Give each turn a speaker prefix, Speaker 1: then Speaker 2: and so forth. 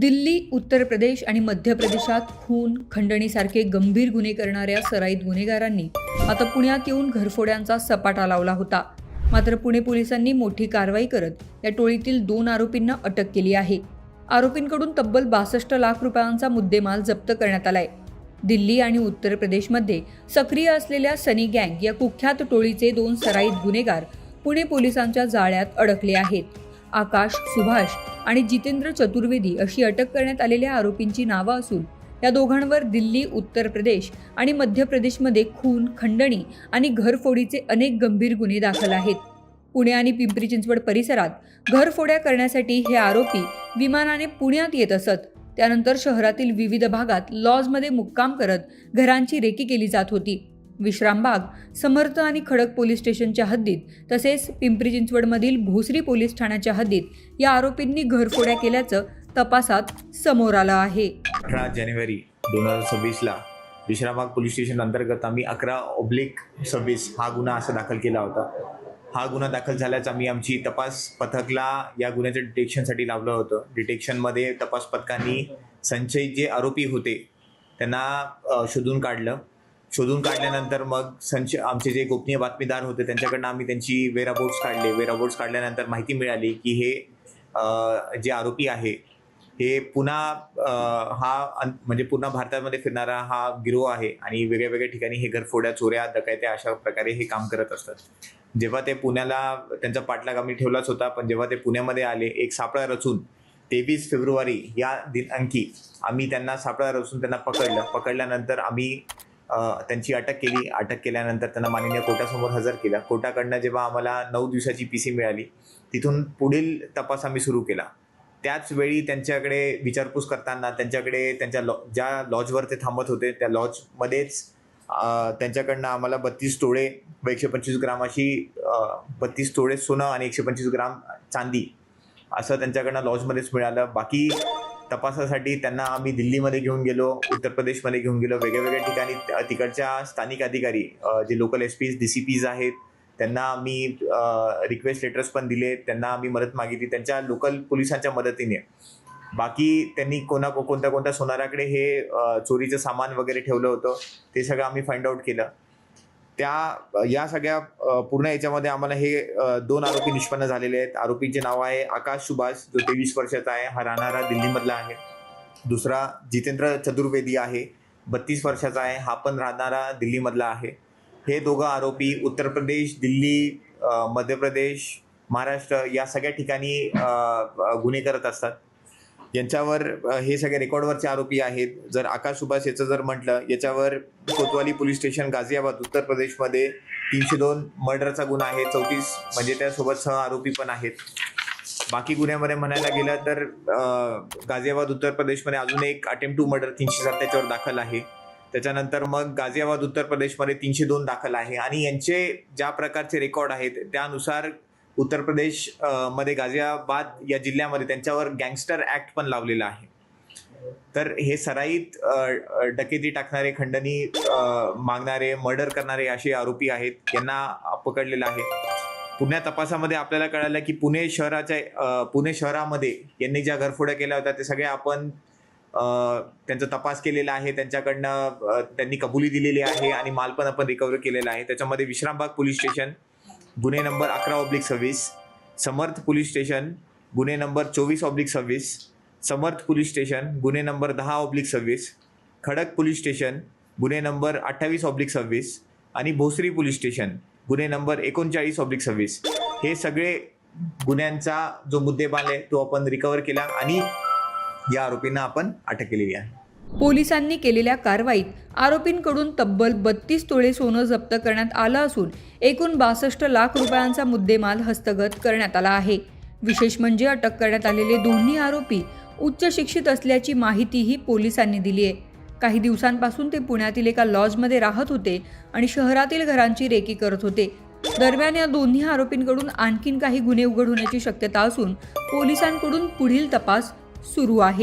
Speaker 1: दिल्ली, उत्तर प्रदेश आणि मध्य प्रदेशात खून, खंडणीसारखे गंभीर गुन्हे करणाऱ्या सराईत गुन्हेगारांनी आता पुण्यात येऊन घरफोड्यांचा सपाटा लावला होता. मात्र पुणे पोलिसांनी मोठी कारवाई करत या टोळीतील 2 आरोपींना अटक केली आहे. आरोपींकडून तब्बल 62 लाख रुपयांचा मुद्देमाल जप्त करण्यात आलाय. दिल्ली आणि उत्तर प्रदेशमध्ये सक्रिय असलेल्या सनी गँग या कुख्यात टोळीचे 2 सराईत गुन्हेगार पुणे पोलिसांच्या जाळ्यात अडकले आहेत. आकाश, सुभाष आणि जितेंद्र चतुर्वेदी अशी अटक करण्यात आलेल्या आरोपींची नावं असून या दोघांवर दिल्ली, उत्तर प्रदेश आणि मध्य प्रदेशमध्ये खून, खंडणी आणि घरफोडीचे अनेक गंभीर गुन्हे दाखल आहेत. पुणे आणि पिंपरी चिंचवड परिसरात घरफोड्या करण्यासाठी हे आरोपी विमानाने पुण्यात येत असत. त्यानंतर शहरातील विविध भागात लॉजमध्ये मुक्काम करत घरांची रेकी केली जात होती. विश्रामबाग, समर्थ आणि खडक पोलीस स्टेशनच्या हद्दीत तसेच पिंपरी चिंचवडमधील भोसरी पोलीस ठाण्याच्या हद्दीत या आरोपींनी घरफोड्या केल्याचं तपासात समोर आलं आहे.
Speaker 2: 18 जानेवारी 2026ला विश्रामबाग पोलीस स्टेशन अंतर्गत आम्ही 11/26 हा गुन्हा असा दाखल केला होता. हा गुन्हा दाखल झाल्याच आम्ही आमची तपास पथकला या गुन्ह्याचं डिटेक्शनसाठी लावलं होतं. डिटेक्शनमध्ये तपास पथकांनी संशयित जे आरोपी होते त्यांना शोधून काढल्यानंतर मग आमचे जे गोपनीय बातमीदार होते त्यांच्याकडनं आम्ही त्यांची वेराबोट्स काढले. वेराबोट्स काढल्यानंतर माहिती मिळाली की हे जे आरोपी आहे हे म्हणजे पुन्हा भारतामध्ये फिरणारा हा गिरोह आहे आणि वेगळ्या ठिकाणी हे घरफोड्या, चोऱ्या, डकैत्या अशा प्रकारे हे काम करत असतात. जेव्हा ते पुण्याला त्यांचा पाठलाग आम्ही ठेवलाच होता, पण जेव्हा ते पुण्यामध्ये आले एक सापळा रचून 23 फेब्रुवारी या दिनांकी आम्ही त्यांना सापळा रचून त्यांना पकडल्यानंतर आम्ही त्यांची अटक केली. अटक केल्यानंतर त्यांना माननीय कोर्टासमोर हजर केलं. कोर्टाकडनं जेव्हा आम्हाला 9 दिवसाची PC मिळाली तिथून पुढील तपास आम्ही सुरू केला. त्याच वेळी त्यांच्याकडे विचारपूस करताना त्यांच्याकडे ज्या लॉजवर ते थांबत होते त्या लॉजमध्येच त्यांच्याकडनं आम्हाला 32 तोळे व 125 ग्राम अशी 32 तोळे सोनं आणि 125 ग्राम चांदी असं त्यांच्याकडनं लॉजमध्येच मिळालं. बाकी तपासासाठी त्यांना आम्ही दिल्लीमध्ये घेऊन गेलो, उत्तर प्रदेशमध्ये घेऊन गेलो. वेगळ्या ठिकाणी तिकडच्या स्थानिक अधिकारी जे लोकल SPs, DCPs आहेत त्यांना आम्ही रिक्वेस्ट लेटर्स पण दिले. त्यांना आम्ही मदत मागितली त्यांच्या लोकल पोलिसांच्या मदतीने. बाकी त्यांनी कोणत्या सोनाराकडे हे चोरीचं सामान वगैरे ठेवलं होतं ते सगळं आम्ही फाइंड आउट केलं. या सगळ्या पूर्ण याच्यामध्ये आम्हाला हे 2 आरोपी निष्पन्न झालेले आहेत. आरोपीचे नाव आहे आकाश सुभाष, जो 23 वर्षाचा आहे, हा राहणारा दिल्लीमधला आहे. दुसरा जितेंद्र चतुर्वेदी आहे, 32 वर्षाचा आहे, हा पण राहणारा दिल्लीमधला आहे. हे दोघं आरोपी उत्तर प्रदेश, दिल्ली, मध्य प्रदेश, महाराष्ट्र या सगळ्या ठिकाणी गुन्हे करत असतात. यांच्यावर हे सगळे रेकॉर्डवरचे आरोपी आहेत. जर आकाश सुभाष याचं जर म्हटलं, याच्यावर कोतवाली पोलीस स्टेशन गाझियाबाद उत्तर प्रदेशमध्ये 302 मर्डरचा गुन्हा आहे. 34 म्हणजे त्यासोबत सह आरोपी पण आहेत. बाकी गुन्ह्यामध्ये म्हणायला गेलं तर गाझियाबाद उत्तर प्रदेशमध्ये अजून एक अटेम्प्ट टू मर्डर 307 त्याच्यावर दाखल आहे. त्याच्यानंतर मग गाझियाबाद उत्तर प्रदेशमध्ये 302 दाखल आहे. आणि यांचे ज्या प्रकारचे रेकॉर्ड आहेत त्यानुसार उत्तर प्रदेश मध्ये गाझियाबाद या जिल्ह्यामध्ये त्यांच्यावर गँगस्टर ॲक्ट पण लावलेला आहे. तर हे सराईत डकेती टाकणारे, खंडणी मागणारे, मर्डर करणारे असे आरोपी आहेत. यांना पकडलेलं आहे. पुण्या तपासामध्ये आपल्याला कळालं की पुणे शहरामध्ये यांनी ज्या घरफोड्या केल्या होत्या ते सगळे आपण त्यांचा तपास केलेला आहे. त्यांच्याकडनं त्यांनी कबुली दिलेली आहे आणि माल पण आपण रिकव्हर केलेला आहे. त्याच्यामध्ये विश्रामबाग पोलीस स्टेशन गुन्हे नंबर 11/26, समर्थ पोलीस स्टेशन गुन्हे नंबर 24/26, समर्थ पोलीस स्टेशन गुन्हे नंबर 10/26, खडक पोलीस स्टेशन गुन्हे नंबर 28/26 आणि भोसरी पोलीस स्टेशन गुन्हे नंबर 39/26 हे सगळे गुन्ह्यांचा जो मुद्देमाल आहे तो आपण रिकव्हर केला आणि या आरोपींना आपण अटक केलेली आहे.
Speaker 1: पोलिसांनी केलेल्या कारवाईत आरोपींकडून तब्बल 32 तोळे सोनं जप्त करण्यात आलं असून एकूण 62 लाख रुपयांचा मुद्देमाल हस्तगत करण्यात आला आहे. विशेष म्हणजे अटक करण्यात आलेले दोन्ही आरोपी उच्च शिक्षित असल्याची माहितीही पोलिसांनी दिली आहे. काही दिवसांपासून ते पुण्यातील एका लॉजमध्ये राहत होते आणि शहरातील घरांची रेकी करत होते. दरम्यान या दोन्ही आरोपींकडून आणखीन काही गुन्हे उघड होण्याची शक्यता असून पोलिसांकडून पुढील तपास सुरू आहे.